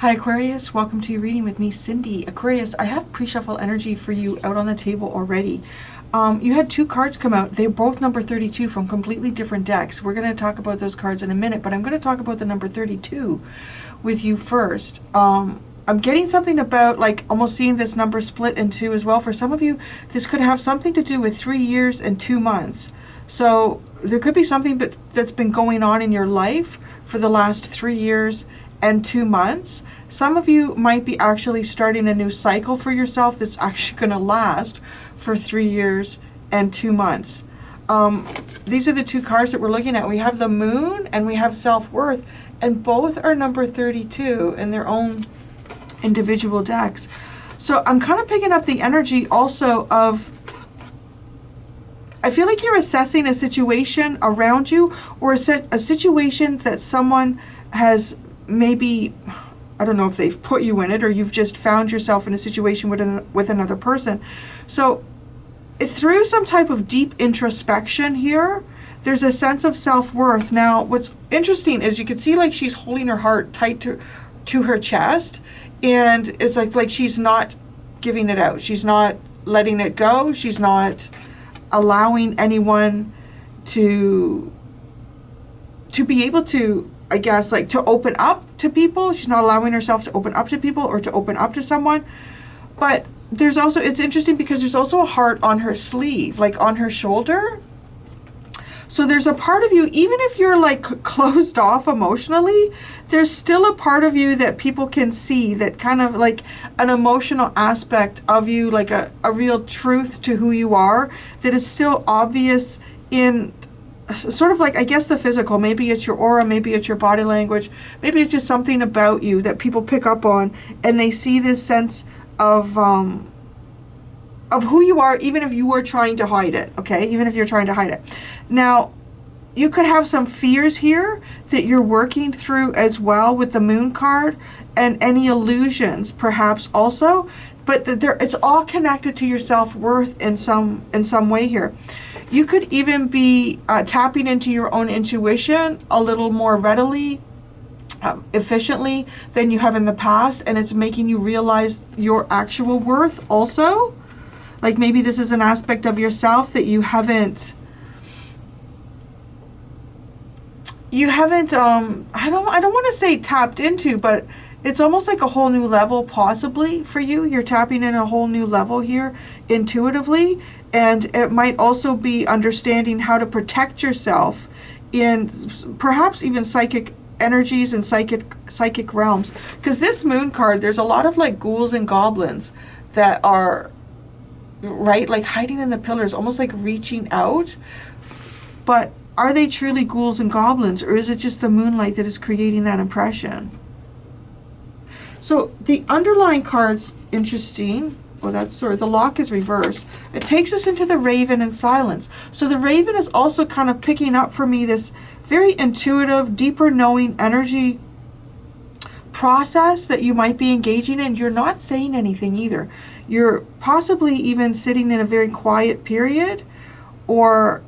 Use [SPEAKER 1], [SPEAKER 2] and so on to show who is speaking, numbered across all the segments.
[SPEAKER 1] Hi Aquarius, welcome to your reading with me, Cindy. Aquarius, I have pre-shuffle energy for you out on the table already. You had two cards come out. They're both number 32 from completely different decks. We're going to talk about those cards in a minute, but I'm going to talk about the number 32 with you first. I'm getting something about like almost seeing this number split in two as well. For some of you, this could have something to do with 3 years and 2 months. So there could be something that's been going on in your life for the last 3 years and 2 months. Some of you might be actually starting a new cycle for yourself that's actually going to last for 3 years and 2 months. These are the two cards that we're looking at. We have the moon and we have self-worth, and both are number 32 in their own individual decks. So I'm kind of picking up the energy also of, I feel like you're assessing a situation around you, or a situation that someone has maybe, I don't know if they've put you in it or you've just found yourself in a situation with another person. So through some type of deep introspection here, there's a sense of self-worth. Now, what's interesting is you can see like she's holding her heart tight to her chest, and it's like she's not giving it out. She's not letting it go. She's not allowing anyone to be able to, I guess, like to open up to people. She's not allowing herself to open up to people or to open up to someone. But there's also, it's interesting because there's also a heart on her sleeve, like on her shoulder. So there's a part of you, even if you're like closed off emotionally, there's still a part of you that people can see, that kind of like an emotional aspect of you, like a real truth to who you are, that is still obvious in sort of like, I guess, the physical. Maybe it's your aura, maybe it's your body language, maybe it's just something about you that people pick up on, and they see this sense of who you are, even if you were trying to hide it, okay? Even if you're trying to hide it. Now, you could have some fears here that you're working through as well with the moon card, and any illusions perhaps also, but it's all connected to your self-worth in some way here. You could even be tapping into your own intuition a little more readily, efficiently than you have in the past, and it's making you realize your actual worth also. Like maybe this is an aspect of yourself that you haven't I don't want to say tapped into, but it's almost like a whole new level possibly for you. You're tapping in a whole new level here intuitively, and it might also be understanding how to protect yourself in perhaps even psychic energies and psychic realms. Because this moon card, there's a lot of like ghouls and goblins that are, right, like hiding in the pillars, almost like reaching out. But are they truly ghouls and goblins, or is it just the moonlight that is creating that impression? So the underlying card's interesting. Well, that's sort the lock is reversed. It takes us into the raven and silence. So the raven is also kind of picking up for me this very intuitive, deeper knowing energy process that you might be engaging in. You're not saying anything either. You're possibly even sitting in a very quiet period, or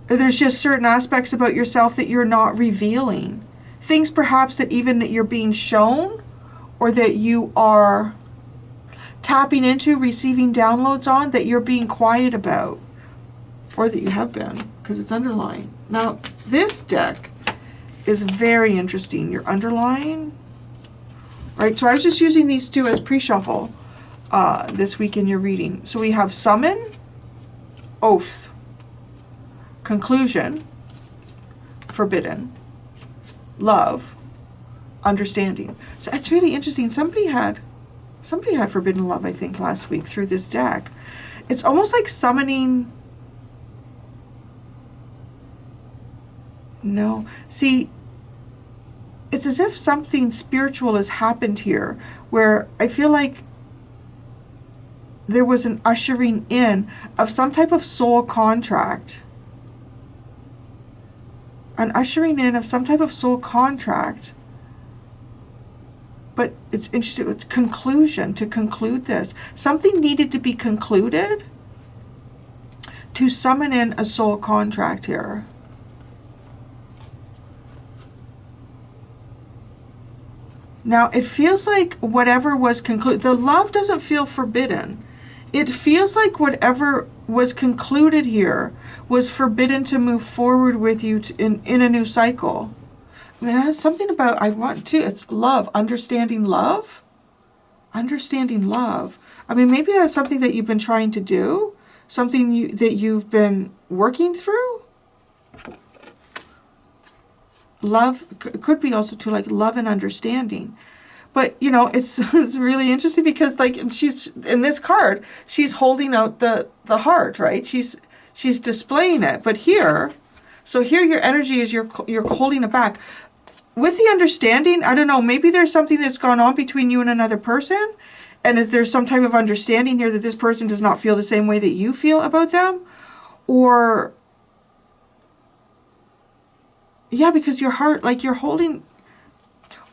[SPEAKER 1] there's just certain aspects about yourself that you're not revealing. Things perhaps that even that you're being shown, or that you are tapping into, receiving downloads on, that you're being quiet about, or that you have been, because it's underlying. Now, this deck is very interesting. Your underlying, right? So I was just using these two as pre-shuffle this week in your reading. So we have summon, oath, conclusion, forbidden, love, understanding. So it's really interesting. Somebody had forbidden love, I think, last week through this deck. It's almost like summoning. No, see, it's as if something spiritual has happened here, where I feel like there was an ushering in of some type of soul contract. An ushering in of some type of soul contract. But it's interesting with conclusion, to conclude this. Something needed to be concluded to summon in a soul contract here. Now, it feels like whatever was concluded, the love doesn't feel forbidden. It feels like whatever was concluded here was forbidden to move forward with you in a new cycle. I mean, it has something about, I want to, it's love, understanding love. Understanding love. I mean, maybe that's something that you've been trying to do, something that you've been working through. Love could be also to like love and understanding. But, you know, it's really interesting because like she's in this card, she's holding out the heart, right? She's displaying it. But here, so here your energy is you're holding it back. With the understanding, I don't know, maybe there's something that's gone on between you and another person. And if there's some type of understanding here that this person does not feel the same way that you feel about them. Or, yeah, because your heart, like you're holding,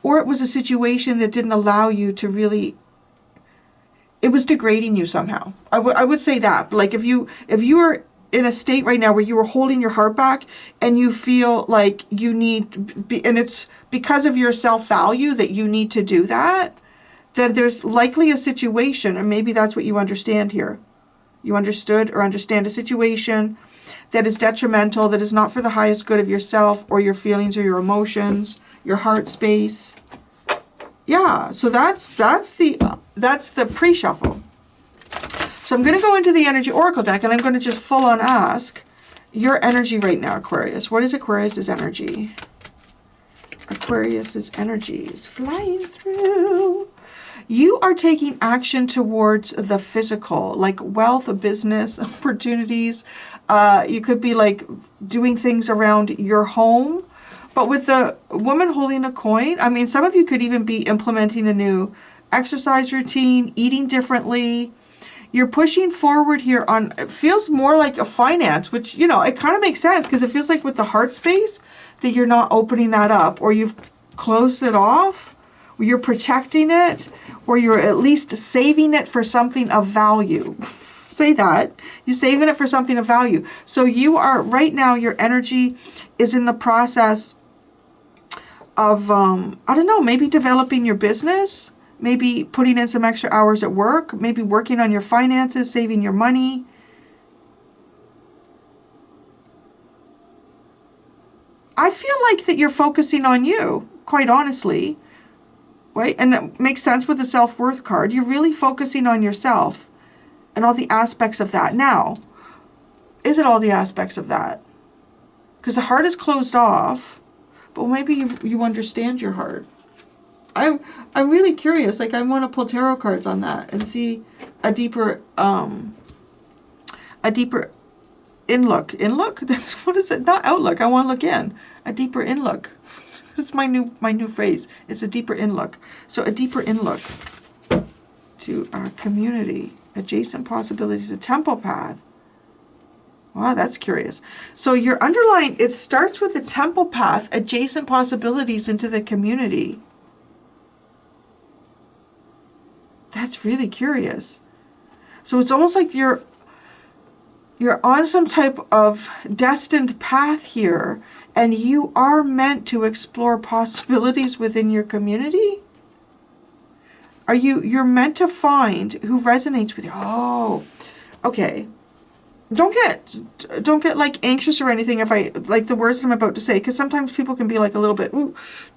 [SPEAKER 1] or it was a situation that didn't allow you to really, it was degrading you somehow. I would say that. Like if you were in a state right now where you were holding your heart back and you feel like you need to be, and it's because of your self-value that you need to do that, then there's likely a situation, and maybe that's what you understand here. You understood or understand a situation that is detrimental, that is not for the highest good of yourself or your feelings or your emotions, your heart space. Yeah, so that's the pre-shuffle. So I'm going to go into the energy oracle deck and I'm going to just full on ask your energy right now, Aquarius. What is Aquarius's energy? Aquarius's energy is flying through. You are taking action towards the physical, like wealth, business, opportunities. You could be like doing things around your home. But with the woman holding a coin, I mean, some of you could even be implementing a new exercise routine, eating differently. You're pushing forward here on, it feels more like a finance, which, you know, it kind of makes sense because it feels like with the heart space that you're not opening that up, or you've closed it off, or you're protecting it, or you're at least saving it for something of value. Say that. You're saving it for something of value. So you are, right now, your energy is in the process of, I don't know, maybe developing your business, maybe putting in some extra hours at work, maybe working on your finances, saving your money. I feel like that you're focusing on you, quite honestly, right? And that makes sense with the self-worth card. You're really focusing on yourself and all the aspects of that. Now, is it all the aspects of that? Because the heart is closed off, but maybe you understand your heart. I'm really curious. Like, I want to pull tarot cards on that and see a deeper in-look. In-look? That's, what is it? Not outlook. I want to look in. A deeper in-look. It's my new phrase. It's a deeper in-look. So a deeper in-look to our community. Adjacent possibilities. A temple path. Wow, that's curious. So your underlying, it starts with the temple path, adjacent possibilities into the community. That's really curious. So it's almost like you're on some type of destined path here, and you are meant to explore possibilities within your community. You're meant to find who resonates with you. Oh, okay. Don't get like anxious or anything if I like the words that I'm about to say, because sometimes people can be like a little bit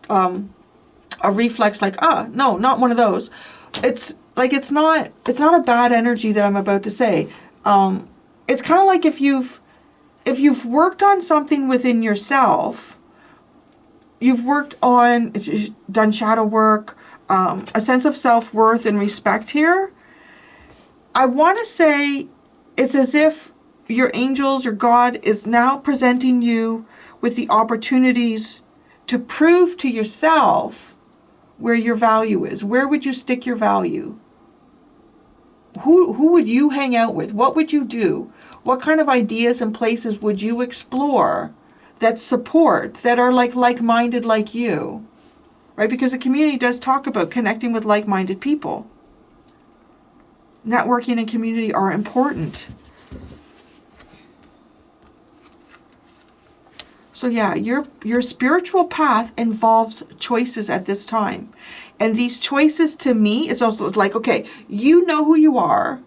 [SPEAKER 1] a reflex, like, no, not one of those. It's like it's not a bad energy that I'm about to say. It's kind of like if you've worked on something within yourself, you've done shadow work, a sense of self-worth and respect here. I want to say it's as if your angels or God is now presenting you with the opportunities to prove to yourself where your value is. Where would you stick your value? Who would you hang out with? What would you do? What kind of ideas and places would you explore that support, that are like-minded like you? Right? Because the community does talk about connecting with like-minded people. Networking and community are important. So yeah, your spiritual path involves choices at this time. And these choices, to me, it's also like, okay, you know who you are.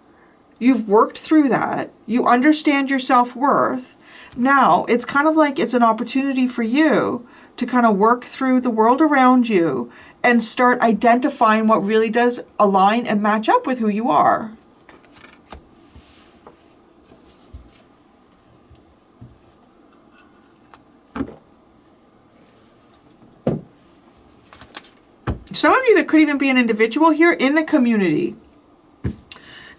[SPEAKER 1] You've worked through that. You understand your self-worth. Now, it's kind of like it's an opportunity for you to kind of work through the world around you and start identifying what really does align and match up with who you are. Some of you, that could even be an individual here in the community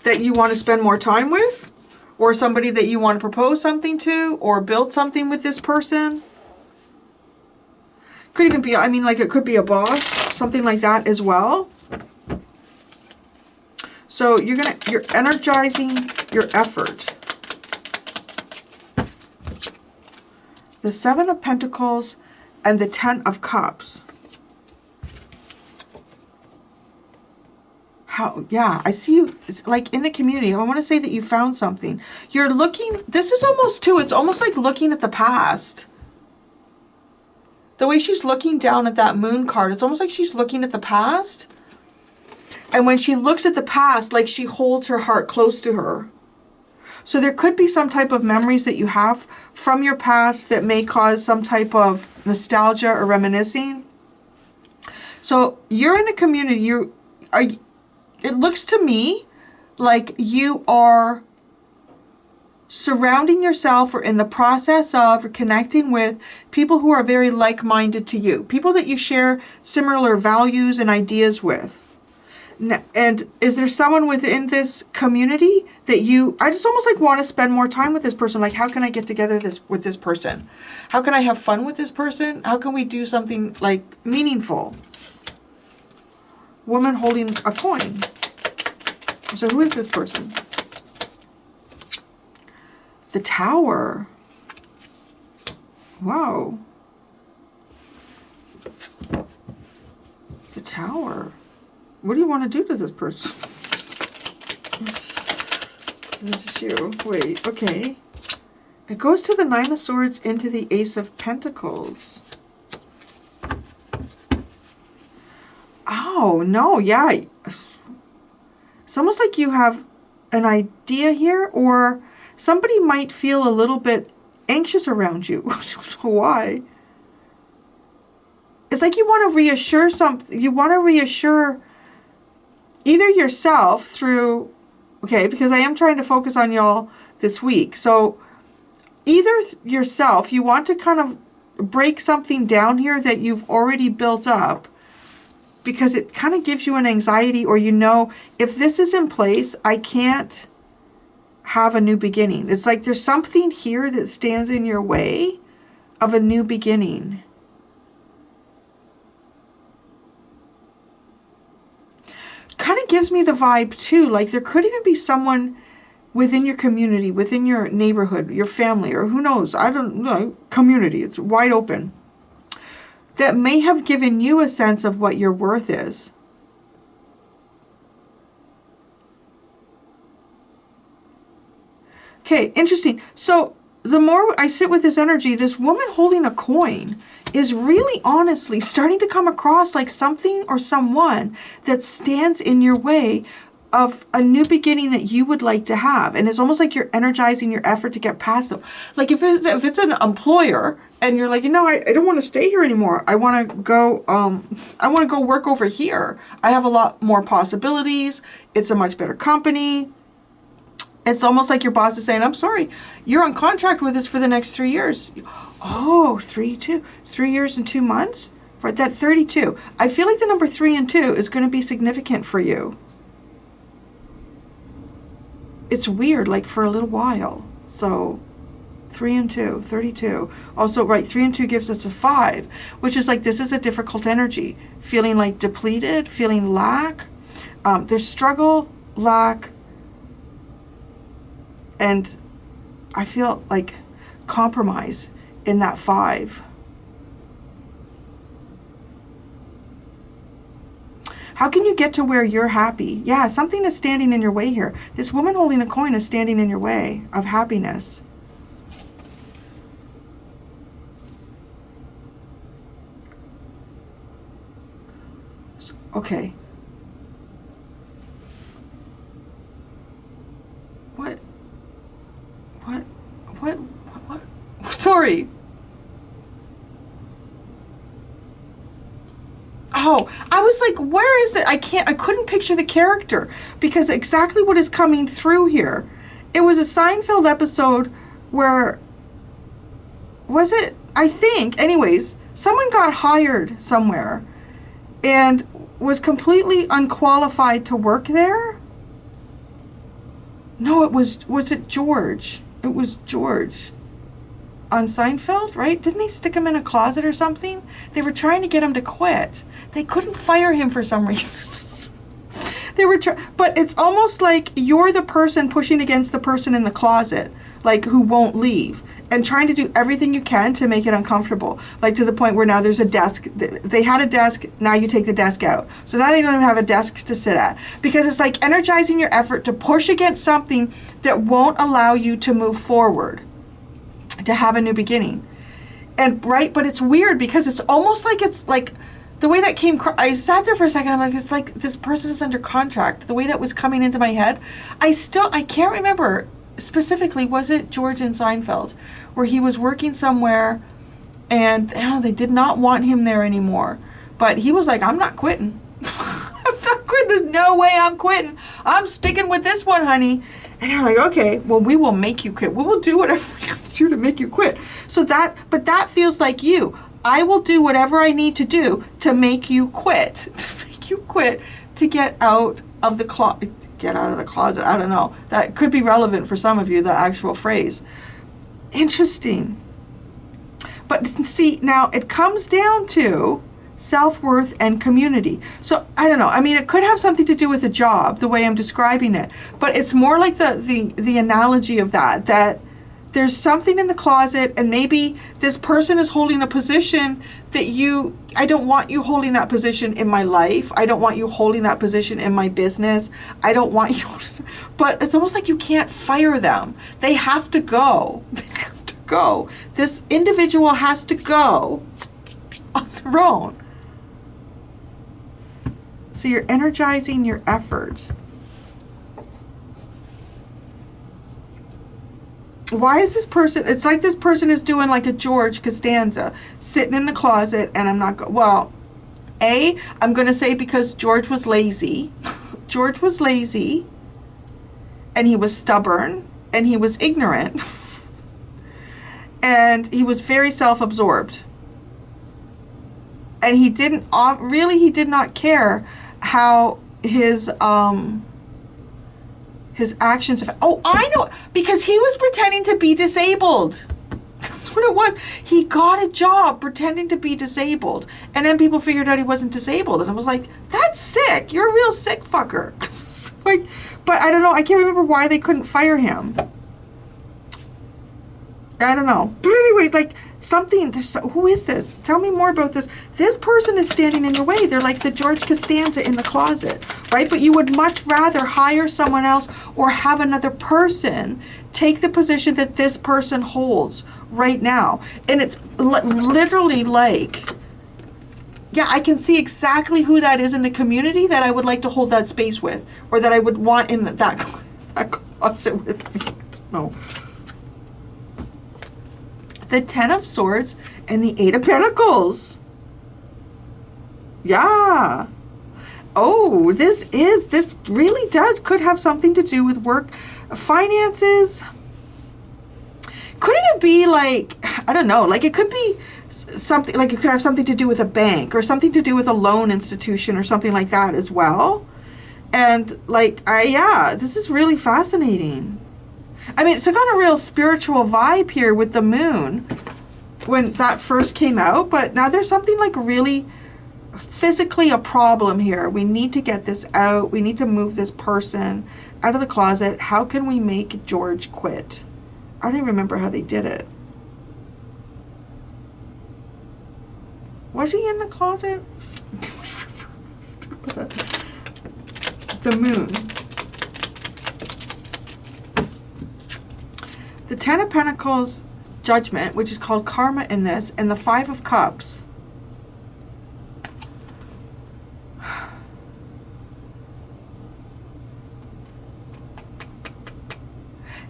[SPEAKER 1] that you want to spend more time with, or somebody that you want to propose something to or build something with this person. Could even be, I mean, like it could be a boss, something like that as well. So you're energizing your effort. The Seven of Pentacles and the Ten of Cups. Yeah, I see you, like in the community. I want to say that you found something. You're looking, this is almost too, it's almost like looking at the past. The way she's looking down at that moon card, it's almost like she's looking at the past. And when she looks at the past, like she holds her heart close to her. So there could be some type of memories that you have from your past that may cause some type of nostalgia or reminiscing. So you're in a community, it looks to me like you are surrounding yourself or in the process of connecting with people who are very like-minded to you. People that you share similar values and ideas with. And is there someone within this community that I just almost like want to spend more time with this person? Like, how can I get together with this person? How can I have fun with this person? How can we do something like meaningful? Woman holding a coin. So who is this person? The Tower. Wow. The Tower. What do you want to do to this person? This is you. Wait, okay. It goes to the Nine of Swords into the Ace of Pentacles. Oh, no, yeah. It's almost like you have an idea here, or somebody might feel a little bit anxious around you. I don't know why. It's like you want to reassure something. You want to reassure either yourself through, okay, because I am trying to focus on y'all this week. So either yourself, you want to kind of break something down here that you've already built up, because it kind of gives you an anxiety, or you know, if this is in place, I can't have a new beginning. It's like there's something here that stands in your way of a new beginning. Kind of gives me the vibe too, like there could even be someone within your community, within your neighborhood, your family, or who knows, I don't know, community, it's wide open, that may have given you a sense of what your worth is. Okay, interesting. So the more I sit with this energy, this woman holding a coin is really honestly starting to come across like something or someone that stands in your way of a new beginning that you would like to have. And it's almost like you're energizing your effort to get past them. Like if it's an employer and you're like, you know, I don't want to stay here anymore. I want to go work over here. I have a lot more possibilities. It's a much better company. It's almost like your boss is saying, I'm sorry, you're on contract with us for the next 3 years. Oh, 3 years and 2 months? For that 32. I feel like the number 3 and 2 is going to be significant for you. It's weird, like for a little while. So 3 and 2, 32. Also, right, 3 and 2 gives us a 5, which is like, this is a difficult energy. Feeling like depleted, feeling lack. There's struggle, lack, and I feel like compromise in that 5. How can you get to where you're happy? Yeah, something is standing in your way here. This woman holding a coin is standing in your way of happiness. Okay. What? What? What? What? Sorry. Oh, I was like, where is it? I couldn't picture the character because exactly what is coming through here. It was a Seinfeld episode where, was it? I think, anyways, someone got hired somewhere and was completely unqualified to work there. No, was it George? It was George. On Seinfeld, right? Didn't they stick him in a closet or something? They were trying to get him to quit. They couldn't fire him for some reason. They were but it's almost like you're the person pushing against the person in the closet, like who won't leave, and trying to do everything you can to make it uncomfortable. Like to the point where now there's a desk. They had a desk, now you take the desk out. So now they don't even have a desk to sit at. Because it's like energizing your effort to push against something that won't allow you to move forward, to have a new beginning. And right, but it's weird because it's almost like it's like the way that came, I sat there for a second, I'm like, it's like this person is under contract. The way that was coming into my head, I can't remember specifically, was it George in Seinfeld, where he was working somewhere and they did not want him there anymore. But he was like, I'm not quitting. I'm not quitting. There's no way I'm quitting. I'm sticking with this one, honey. And they're like, okay, well, we will make you quit. We will do whatever we have to do to make you quit. But that feels like you. I will do whatever I need to do to make you quit. To make you quit, to get out of the closet. Get out of the closet. I don't know. That could be relevant for some of you, the actual phrase. Interesting. But see, now it comes down to self-worth and community. So I don't know. I mean, it could have something to do with a job, the way I'm describing it. But it's more like the analogy of that there's something in the closet, and maybe this person is holding a position that I don't want you holding that position in my life. I don't want you holding that position in my business. I don't want you, but it's almost like you can't fire them. They have to go. They have to go. This individual has to go on their own. So you're energizing your effort. Why is this person, it's like this person is doing like a George Costanza, sitting in the closet, and I'm not, I'm going to say because George was lazy. George was lazy, and he was stubborn, and he was ignorant, and he was very self-absorbed. And he did not care how his actions. I know, because he was pretending to be disabled. That's what it was. He got a job pretending to be disabled, and then people figured out he wasn't disabled, and I was like, that's sick. You're a real sick fucker. But I don't know. I can't remember why they couldn't fire him. I don't know. But anyways, like who is this? Tell me more about this. This person is standing in your way. They're like the George Costanza in the closet, right? But you would much rather hire someone else or have another person take the position that this person holds right now. And it's literally like, yeah, I can see exactly who that is in the community that I would like to hold that space with, or that I would want in that closet with me. I don't know. The Ten of Swords and the Eight of Pentacles. Yeah. Oh, this really could have something to do with work, finances. Couldn't it be like, I don't know, like it could be something, like it could have something to do with a bank or something to do with a loan institution or something like that as well. And like, this is really fascinating. I mean, it's got a real spiritual vibe here with the moon when that first came out, but now there's something like really physically a problem here. We need to get this out. We need to move this person out of the closet. How can we make George quit? I don't even remember how they did it. Was he in the closet? The moon. The Ten of Pentacles, Judgment, which is called karma in this, and the Five of Cups.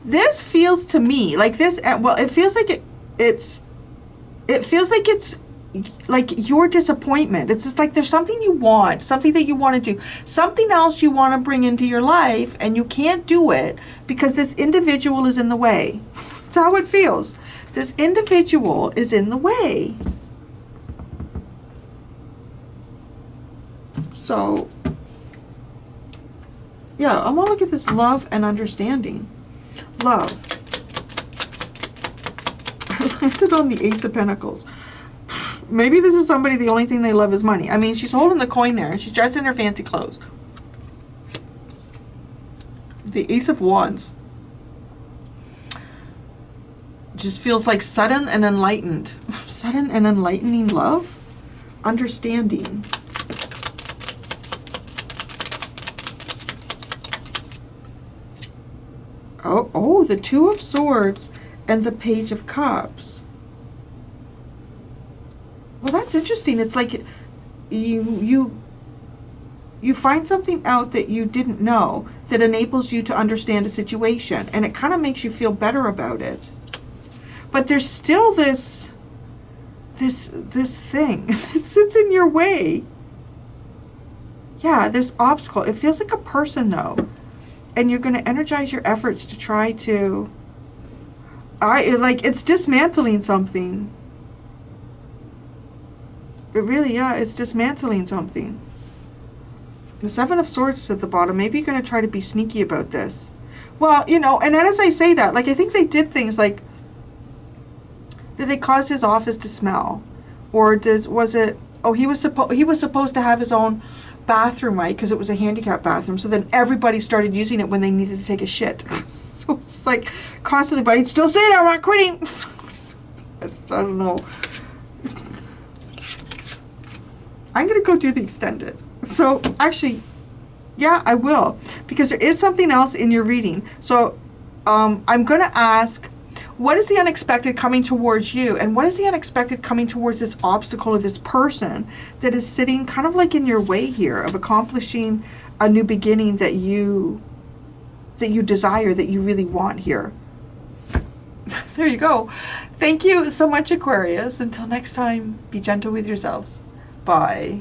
[SPEAKER 1] This feels to me like this, well, it feels like it feels like it's like your disappointment. It's just like there's something you want, something that you want to do, something else you want to bring into your life, and you can't do it because this individual is in the way. That's how it feels. This individual is in the way. So, yeah, I'm gonna look at this love and understanding. Love. I landed on the Ace of Pentacles. Maybe this is somebody, the only thing they love is money. I mean, she's holding the coin there, and she's dressed in her fancy clothes. The Ace of Wands. Just feels like sudden and enlightened. Sudden and enlightening love. Understanding. Oh, the Two of Swords and the Page of Cups. Well, that's interesting. It's like you find something out that you didn't know that enables you to understand a situation, and it kind of makes you feel better about it. But there's still this thing that sits in your way. Yeah, this obstacle. It feels like a person, though. And you're going to energize your efforts to try to... it's dismantling something. It really, yeah, it's dismantling something. The Seven of Swords is at the bottom. Maybe you're going to try to be sneaky about this. Well, you know, and then as I say that, like, I think they did things like... Did they cause his office to smell? Or was it... Oh, he was supposed to have his own bathroom, right? Because it was a handicapped bathroom. So then everybody started using it when they needed to take a shit. So it's like constantly, but he'd still say it, I'm not quitting. I don't know. I'm going to go do the extended. So actually, yeah, I will. Because there is something else in your reading. So I'm going to ask, what is the unexpected coming towards you? And what is the unexpected coming towards this obstacle or this person that is sitting kind of like in your way here of accomplishing a new beginning that you desire, that you really want here? There you go. Thank you so much, Aquarius. Until next time, be gentle with yourselves. Bye.